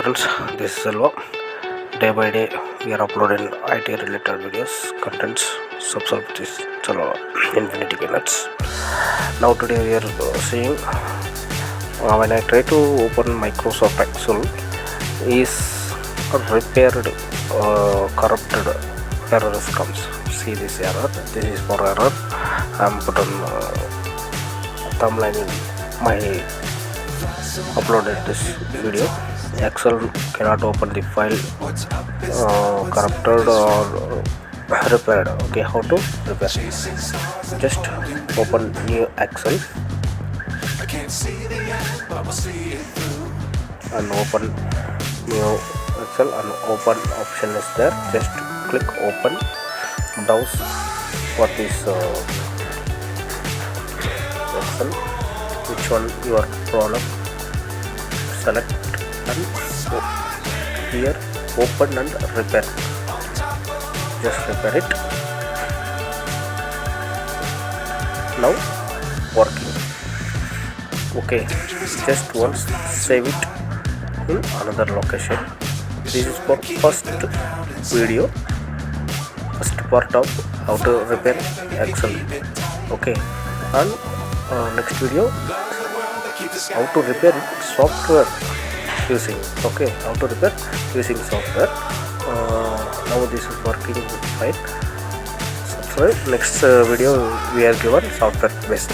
friends, this is Selva. Day by day we are uploading IT related videos, contents, subscribe to this channel Infinity Peanuts. Now today we are seeing when I try to open Microsoft Excel is repaired corrupted errors comes. See this error, this is for error. I am put on thumbnail in my uploaded this video. Excel cannot open the file corrupted or repaired. Okay, how to repair? Just open new Excel and open new Excel and open option is there. Just click open, browse for this Excel, which one your product, select and here open and repair. Just repair it. Now working. Okay, just once save it in another location. This is for first video, first part of how to repair Excel. Okay, and next video how to repair software using. Okay, how to repair using software. Now this is working fine. Subscribe. Next video we are given software based.